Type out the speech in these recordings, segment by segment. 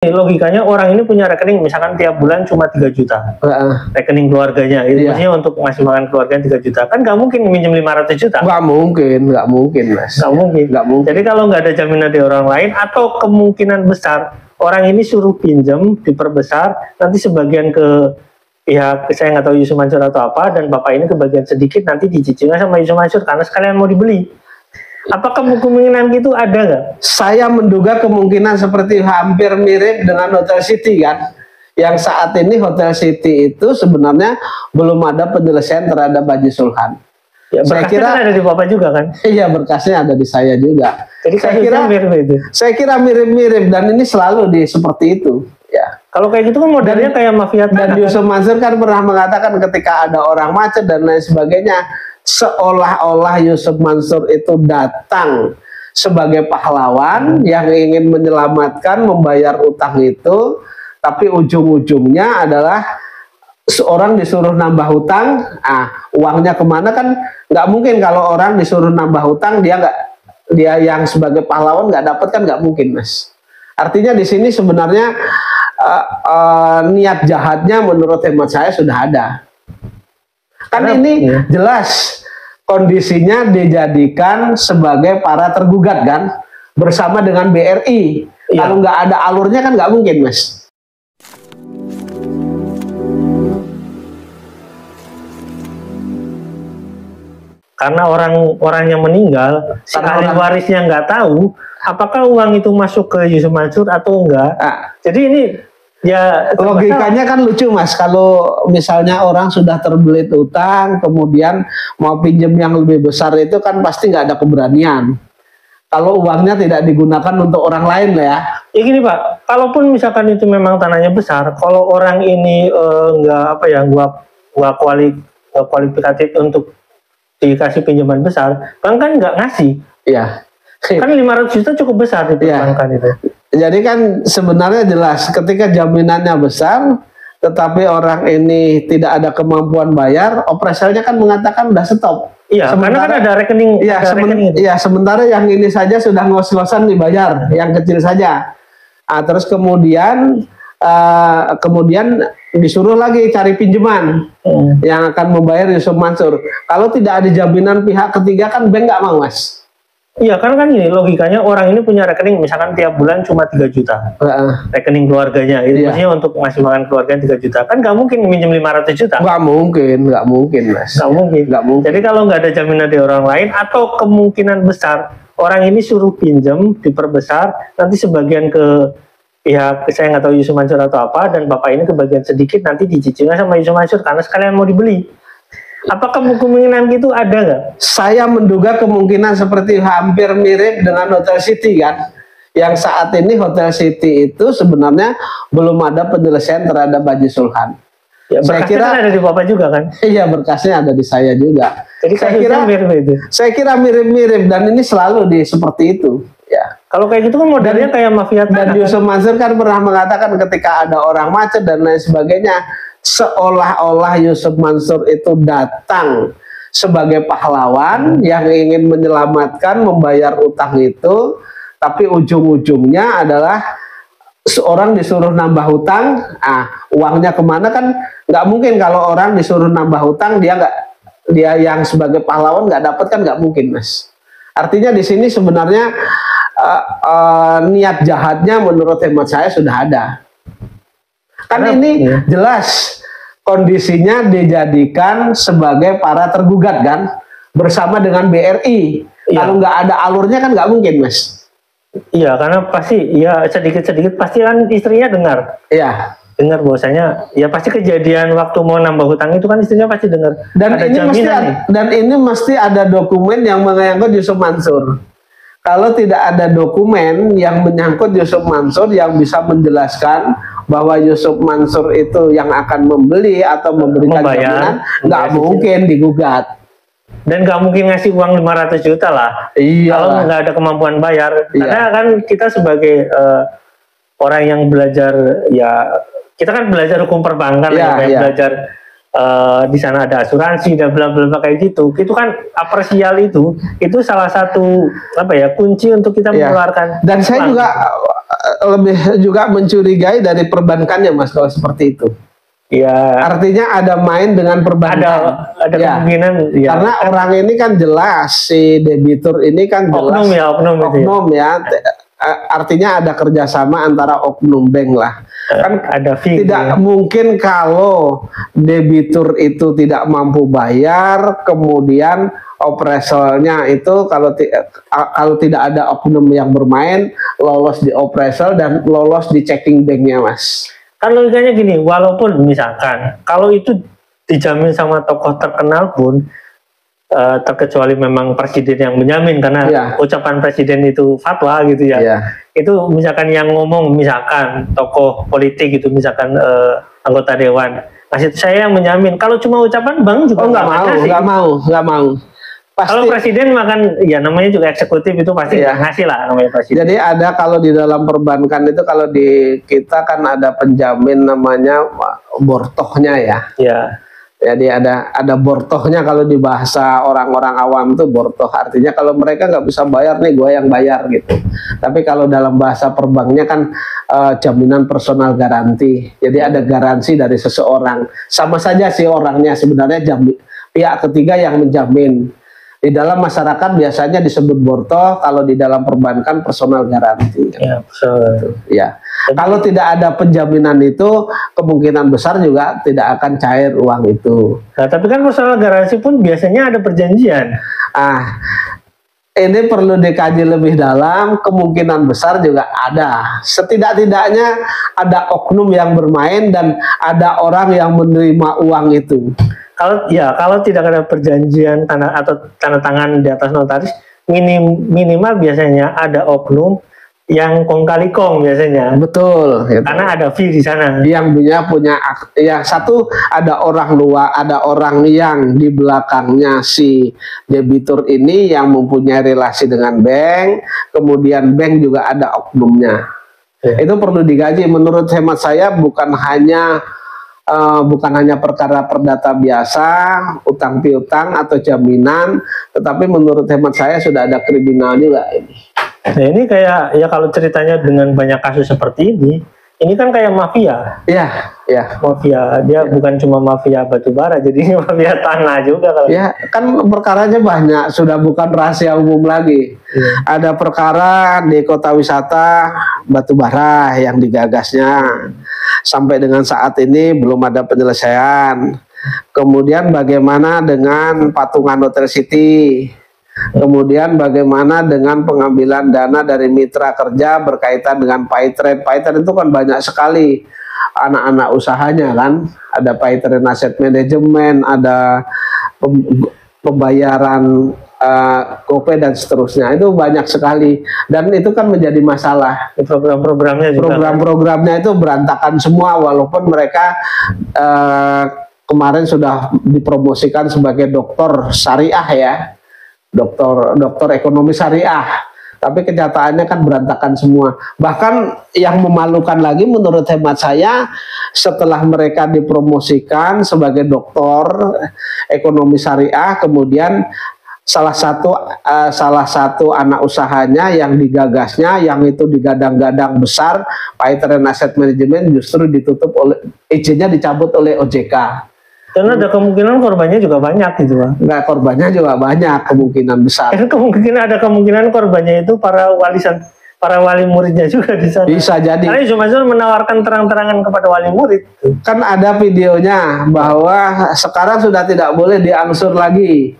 Logikanya orang ini punya rekening misalkan tiap bulan cuma 3 juta rekening keluarganya itu maksudnya untuk ngasih makan keluarga 3 juta kan nggak mungkin minjem 500 juta nggak mungkin mas, nggak mungkin. Jadi kalau nggak ada jaminan dari orang lain atau kemungkinan besar orang ini suruh pinjam diperbesar nanti sebagian ke pihak saya nggak tahu Yusuf Mansur atau apa dan bapak ini kebagian sedikit nanti dicicilnya sama Yusuf Mansur karena sekalian mau dibeli. Apakah kemungkinan gitu ada nggak? Saya menduga kemungkinan seperti hampir mirip dengan Hotel City kan. Yang saat ini Hotel City itu sebenarnya belum ada penyelesaian terhadap Haji Sulhan. Ya, saya kira kan ada di Bapak juga kan? Iya, berkasnya ada di saya juga. Jadi saya kira mirip-mirip dan ini selalu seperti itu. Ya. Kalau kayak gitu kan modelnya kayak mafia dan Yusuf Mansur kan pernah mengatakan ketika ada orang macet dan lain sebagainya, seolah-olah Yusuf Mansur itu datang sebagai pahlawan yang ingin menyelamatkan membayar utang itu, tapi ujung-ujungnya adalah seorang disuruh nambah hutang, uangnya kemana kan nggak mungkin kalau orang disuruh nambah hutang dia yang sebagai pahlawan nggak dapat kan nggak mungkin mas. Artinya di sini sebenarnya niat jahatnya menurut hemat saya sudah ada. Kan ini jelas kondisinya dijadikan sebagai para tergugat kan bersama dengan BRI. Kalau nggak ada alurnya kan nggak mungkin mas. Karena orang yang meninggal, si ahli warisnya nggak tahu apakah uang itu masuk ke Yusuf Mansur atau enggak. Jadi ini ya logikanya kan lucu mas, kalau misalnya orang sudah terbelit utang kemudian mau pinjam yang lebih besar itu kan pasti nggak ada keberanian kalau uangnya tidak digunakan untuk orang lain lah ya. Ya gini Pak, kalaupun misalkan itu memang tanahnya besar, kalau orang ini nggak kualifikatif untuk dikasih pinjaman besar, bank kan nggak ngasih. Iya. Kan 500 juta cukup besar itu kan itu. Jadi kan sebenarnya jelas ketika jaminannya besar tetapi orang ini tidak ada kemampuan bayar, operasionalnya kan mengatakan udah stop. Iya, karena kan ada rekening. Iya, sementara yang ini saja sudah ngos-ngosan dibayar, yang kecil saja. Terus kemudian disuruh lagi cari pinjaman yang akan membayar Yusuf Mansur. Kalau tidak ada jaminan pihak ketiga kan bank nggak mau mas. Iya, karena kan ini logikanya orang ini punya rekening misalkan tiap bulan cuma 3 juta rekening keluarganya itu maksudnya untuk ngasih makan keluarga 3 juta kan nggak mungkin minjem 500 juta. Nggak mungkin mas. Nggak mungkin. Jadi kalau nggak ada jaminan dari orang lain atau kemungkinan besar orang ini suruh pinjam diperbesar nanti sebagian ke pihak saya nggak tahu Yusuf Mansur atau apa dan bapak ini kebagian sedikit nanti dicicilnya sama Yusuf Mansur karena sekalian mau dibeli. Apakah kemungkinan gitu ada nggak? Saya menduga kemungkinan seperti hampir mirip dengan Hotel City kan. Yang saat ini Hotel City itu sebenarnya belum ada penyelesaian terhadap Haji Sulhan. Ya, saya kira kan ada di Bapak juga kan? Iya, berkasnya ada di saya juga. Jadi saya kira mirip-mirip dan ini selalu seperti itu. Ya. Kalau kayak gitu kan modelnya kayak mafia. Dan Yusuf Mansur kan pernah mengatakan ketika ada orang macet dan lain sebagainya, seolah-olah Yusuf Mansur itu datang sebagai pahlawan yang ingin menyelamatkan membayar utang itu, tapi ujung-ujungnya adalah seorang disuruh nambah hutang, uangnya kemana kan nggak mungkin kalau orang disuruh nambah hutang dia yang sebagai pahlawan nggak dapat kan nggak mungkin mas. Artinya di sini sebenarnya niat jahatnya menurut hemat saya sudah ada. Kan ini jelas kondisinya dijadikan sebagai para tergugat kan bersama dengan BRI. Kalau nggak ada alurnya kan nggak mungkin mas. Iya, karena pasti ya sedikit-sedikit pasti kan istrinya dengar. Iya. Dengar bahwasanya ya pasti kejadian waktu mau nambah hutang itu kan istrinya pasti dengar. Dan ini mesti ada dokumen yang menyangkut Yusuf Mansur. Kalau tidak ada dokumen yang menyangkut Yusuf Mansur yang bisa menjelaskan bahwa Yusuf Mansur itu yang akan membeli atau memberikan jaminan, nggak mungkin digugat. Dan nggak mungkin ngasih uang 500 juta lah. Iya. Kalau nggak ada kemampuan bayar. Iya. Karena kan kita sebagai orang yang belajar, ya kita kan belajar hukum perbankan, belajar di sana ada asuransi dan bla bla bla kayak gitu. Itu kan apresial itu salah satu kunci untuk kita mengeluarkan. Dan saya juga lebih juga mencurigai dari perbankannya, Mas, kalau seperti itu. Ya. Artinya ada main dengan perbankan. Ada kemungkinan. Ya. Karena orang ini kan jelas, si debitur ini kan jelas. Oknum ya. Artinya ada kerjasama antara oknum bank lah. Kan ada fee, tidak mungkin kalau debitur itu tidak mampu bayar, kemudian operasionalnya itu kalau tidak ada oknum yang bermain, lolos di operasional dan lolos di checking banknya, Mas. Kan logikanya gini, walaupun misalkan kalau itu dijamin sama tokoh terkenal pun, terkecuali memang presiden yang menjamin karena ucapan presiden itu fatwa gitu ya. Itu misalkan yang ngomong, misalkan tokoh politik itu, misalkan anggota dewan, maksud saya yang menjamin. Kalau cuma ucapan bank juga nggak mau. Pasti. Kalau presiden makan, ya namanya juga eksekutif, itu pasti ngasih lah namanya presiden. Jadi ada kalau di dalam perbankan itu, kalau di kita kan ada penjamin namanya bortohnya ya. Jadi ada bortohnya, kalau di bahasa orang-orang awam itu bortoh, artinya kalau mereka nggak bisa bayar nih, gue yang bayar gitu. Tapi kalau dalam bahasa perbanknya kan jaminan personal garanti. Jadi ada garansi dari seseorang. Sama saja sih orangnya sebenarnya pihak ketiga yang menjamin. Di dalam masyarakat biasanya disebut bortoh, kalau di dalam perbankan personal garanti. Ya. Kalau tidak ada penjaminan itu, kemungkinan besar juga tidak akan cair uang itu. Nah, tapi kan personal garansi pun biasanya ada perjanjian. Ini perlu dikaji lebih dalam, kemungkinan besar juga ada. Setidak-tidaknya ada oknum yang bermain dan ada orang yang menerima uang itu. Kalau tidak ada perjanjian atau tanda tangan di atas notaris, minimal biasanya ada oknum yang kong kali kong biasanya. Betul. Gitu. Karena ada fee di sana. Yang punya satu, ada orang luar, ada orang yang di belakangnya si debitur ini yang mempunyai relasi dengan bank, kemudian bank juga ada oknumnya. Itu perlu digaji. Menurut hemat saya bukan hanya perkara perdata biasa, utang piutang atau jaminan, tetapi menurut hemat saya sudah ada kriminal juga ini. Nah, ini kayak kalau ceritanya dengan banyak kasus seperti ini kan kayak mafia. Mafia. Dia bukan cuma mafia batu bara, jadi mafia tanah juga kalau. Kan perkaranya banyak, sudah bukan rahasia umum lagi. Ada perkara di kota wisata batu bara yang digagasnya. Sampai dengan saat ini belum ada penyelesaian. Kemudian bagaimana dengan patungan Hotel City? Kemudian bagaimana dengan pengambilan dana dari mitra kerja berkaitan dengan Paytrade? Paytrade itu kan banyak sekali anak-anak usahanya kan. Ada Paytrade Asset Management, ada pembayaran GoPay dan seterusnya. Itu banyak sekali, dan itu kan menjadi masalah. Program-programnya itu berantakan semua, walaupun mereka kemarin sudah dipromosikan sebagai dokter syariah ya, dokter ekonomi syariah, tapi kenyataannya kan berantakan semua. Bahkan yang memalukan lagi menurut hemat saya, setelah mereka dipromosikan sebagai dokter ekonomi syariah, kemudian salah satu anak usahanya yang digagasnya, yang itu digadang-gadang besar, Paytrade Asset Management, justru ditutup izinnya dicabut oleh OJK. Karena ada kemungkinan korbannya juga banyak gitu, Pak. Nggak, korbannya juga banyak, kemungkinan besar. Ada kemungkinan korbannya itu para wali muridnya juga di sana. Bisa jadi. Karena Yusuf Mansur menawarkan terang-terangan kepada wali murid. Kan ada videonya bahwa sekarang sudah tidak boleh diangsur lagi.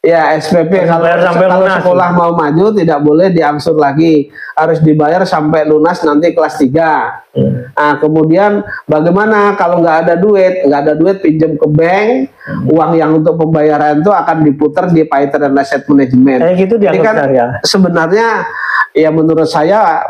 Ya, SPP kalau sekolah mau maju tidak boleh diangsur lagi, harus dibayar sampai lunas nanti kelas 3. Nah, kemudian bagaimana kalau nggak ada duit pinjam ke bank, uang yang untuk pembayaran itu akan diputar di Paytrade Asset Management. Gitu jadi kan sebenarnya ya menurut saya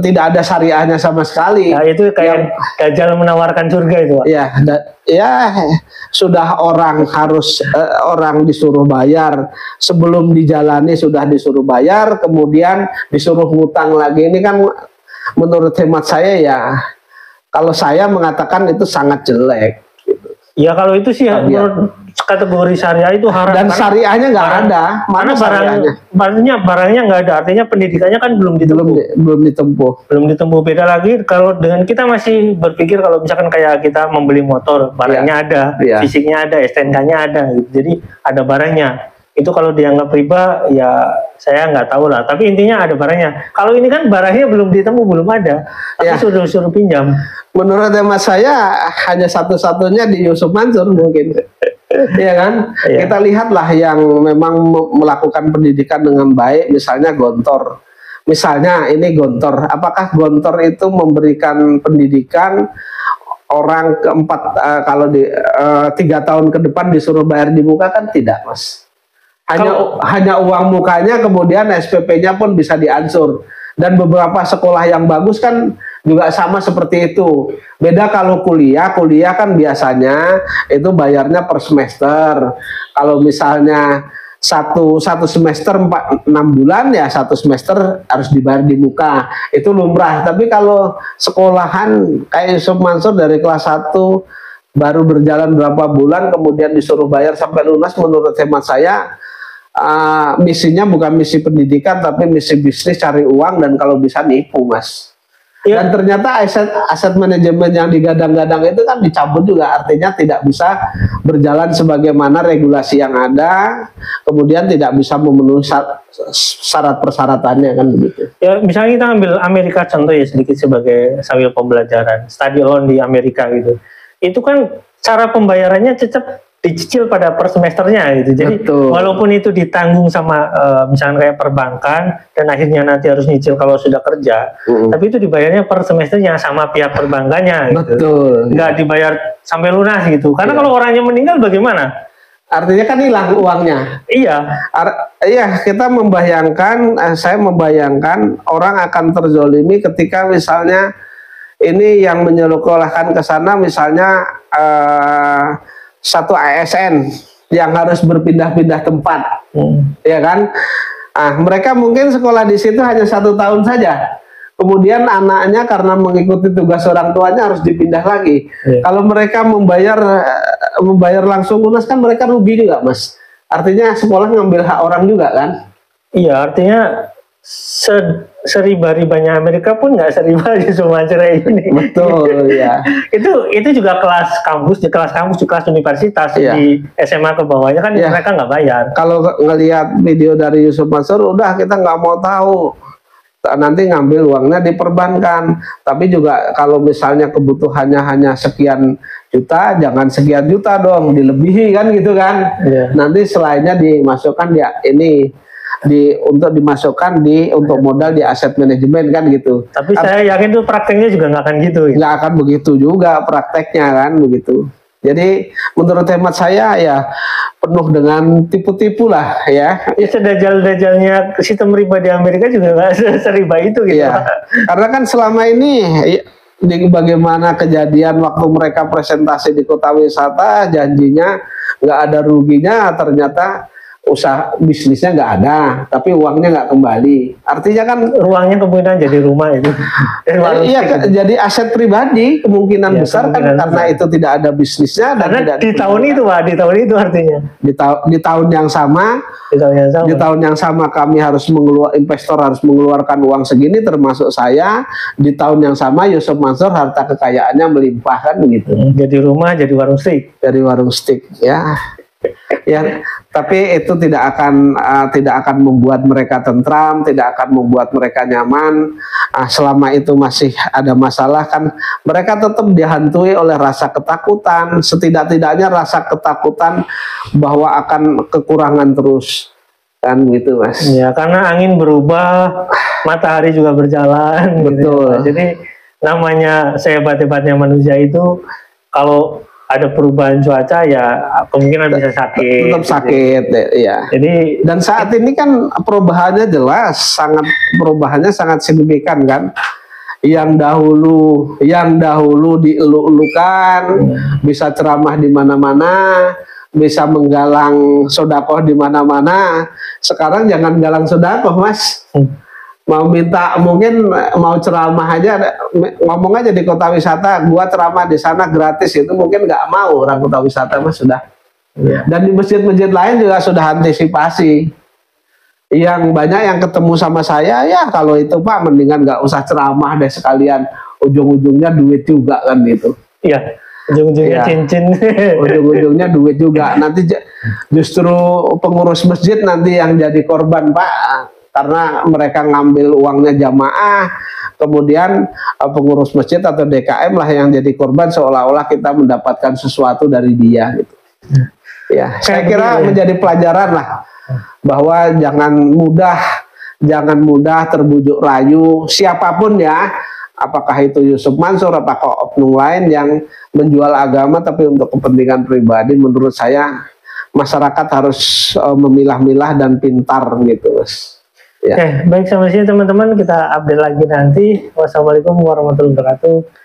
tidak ada syariahnya sama sekali. Nah, itu kayak Dajjal menawarkan surga itu, Pak. Sudah orang disuruh bayar, sebelum dijalani sudah disuruh bayar, kemudian disuruh ngutang lagi. Ini kan menurut hemat saya ya, kalau saya mengatakan itu sangat jelek. Ya kalau itu sih kategori syariah itu haram. Dan syariahnya nggak ada. Mana barangnya nggak ada. Artinya pendidikannya kan belum ditempuh. Belum ditempuh. Beda lagi kalau dengan kita masih berpikir kalau misalkan kayak kita membeli motor, barangnya ada, fisiknya ada, STNK-nya ada. Gitu. Jadi ada barangnya. Itu kalau dianggap riba, ya saya nggak tahu lah. Tapi intinya ada barangnya. Kalau ini kan barangnya belum ditemu, belum ada. Tapi suruh pinjam. Menurut hemat saya hanya satu-satunya di Yusuf Mansur mungkin. Iya kan? Kita lihatlah yang memang melakukan pendidikan dengan baik, misalnya Gontor. Misalnya ini Gontor. Apakah Gontor itu memberikan pendidikan orang keempat kalau di 3 tahun ke depan disuruh bayar di muka? Kan tidak, Mas. Hanya uang mukanya, kemudian SPP-nya pun bisa diansur. Dan beberapa sekolah yang bagus kan juga sama seperti itu. Beda kalau kuliah kan biasanya itu bayarnya per semester. Kalau misalnya satu semester 6 bulan, ya 1 semester harus dibayar di muka. Itu lumrah. Tapi kalau sekolahan kayak Yusuf Mansur dari kelas 1 baru berjalan berapa bulan kemudian disuruh bayar sampai lunas, menurut hemat saya misinya bukan misi pendidikan tapi misi bisnis, cari uang, dan kalau bisa nipu, Mas. Dan ternyata aset manajemen yang digadang-gadang itu kan dicabut juga, artinya tidak bisa berjalan sebagaimana regulasi yang ada, kemudian tidak bisa memenuhi syarat persyaratannya, kan begitu. Ya, misalnya kita ambil Amerika contoh ya, sedikit sebagai sambil pembelajaran, study loan di Amerika gitu. Itu kan cara pembayarannya tetap dicicil pada per semesternya gitu. Jadi walaupun itu ditanggung sama misalnya kayak perbankan dan akhirnya nanti harus nyicil kalau sudah kerja, tapi itu dibayarnya per semesternya sama pihak perbankannya gitu. Nggak dibayar sampai lunas gitu. Karena kalau orangnya meninggal bagaimana? Artinya kan hilang uangnya. Iya, kita membayangkan, saya membayangkan orang akan terzolimi ketika misalnya ini yang menyekolahkan ke sana misalnya satu ASN yang harus berpindah-pindah tempat, ya kan? Mereka mungkin sekolah di situ hanya 1 tahun saja. Kemudian anaknya karena mengikuti tugas orang tuanya harus dipindah lagi. Kalau mereka membayar langsung lunas kan mereka rugi juga, Mas. Artinya sekolah ngambil hak orang juga kan? Iya, artinya seriba-ribanya Amerika pun nggak seriba di Sumatera ini. Betul, ya. itu juga kelas kampus, di kelas universitas, di SMA ke bawahnya kan mereka nggak bayar. Kalau ngelihat video dari Yusuf Mansur, udah kita nggak mau tahu. Nanti ngambil uangnya di perbankan. Tapi juga kalau misalnya kebutuhannya hanya sekian juta, jangan sekian juta dong, dilebihi kan gitu kan. Nanti selainnya dimasukkan untuk dimasukkan untuk modal di aset manajemen kan gitu. Tapi saya yakin tuh prakteknya juga nggak akan gitu. Nggak akan begitu juga prakteknya kan begitu. Jadi menurut hemat saya ya penuh dengan tipu-tipu lah ya. Sedajal-dajalnya sistem riba di Amerika juga nggak seriba itu gitu. Karena kan selama ini bagaimana kejadian waktu mereka presentasi di kota wisata, janjinya nggak ada ruginya, ternyata usaha bisnisnya nggak ada, tapi uangnya nggak kembali. Artinya kan ruangnya kemungkinan jadi rumah itu. Jadi aset pribadi kemungkinan besar kan besar. Karena itu tidak ada bisnisnya dan tidak di tahun itu, Pak, di tahun itu artinya. Di tahun yang sama. Di tahun yang sama kami harus investor harus mengeluarkan uang segini termasuk saya. Di tahun yang sama Yusuf Mansur harta kekayaannya melimpah kan begitu. Jadi rumah, jadi warung steak. Jadi warung steak ya. Ya, tapi itu tidak akan membuat mereka tentram, tidak akan membuat mereka nyaman. Selama itu masih ada masalah kan, mereka tetap dihantui oleh rasa ketakutan. Setidak-tidaknya rasa ketakutan bahwa akan kekurangan terus, kan gitu, Mas. Ya, karena angin berubah, matahari juga berjalan. Betul. Gitu. Jadi namanya sehebat-hebatnya manusia itu kalau ada perubahan cuaca ya kemungkinan bisa sakit. Tetap sakit, ya. Jadi dan saat ini kan perubahannya jelas, perubahannya sangat signifikan kan. Yang dahulu dielu-elukan, bisa ceramah di mana-mana, bisa menggalang sodakoh di mana-mana. Sekarang jangan galang sodakoh, Mas. Mau minta, mungkin mau ceramah aja, ngomong aja di kota wisata, gua ceramah di sana gratis, itu mungkin nggak mau orang kota wisata, Mas. Sudah Ya. Dan di masjid-masjid lain juga sudah antisipasi. Yang banyak yang ketemu sama saya, ya kalau itu Pak mendingan nggak usah ceramah deh sekalian, ujung-ujungnya duit juga kan gitu. Iya, ujung-ujungnya Iya. cincin. Ujung-ujungnya duit juga. Nanti justru pengurus masjid nanti yang jadi korban Pak, karena mereka ngambil uangnya jamaah, kemudian pengurus masjid atau DKM lah yang jadi korban, seolah-olah kita mendapatkan sesuatu dari dia gitu. Ya, saya kira menjadi pelajaran lah bahwa jangan mudah terbujuk rayu siapapun ya, apakah itu Yusuf Mansur, apakah oknum lain yang menjual agama tapi untuk kepentingan pribadi. Menurut saya masyarakat harus memilah-milah dan pintar gitu, Mas. Ya. Oke, baik, sampai sini teman-teman, kita update lagi nanti. Wassalamualaikum warahmatullahi wabarakatuh.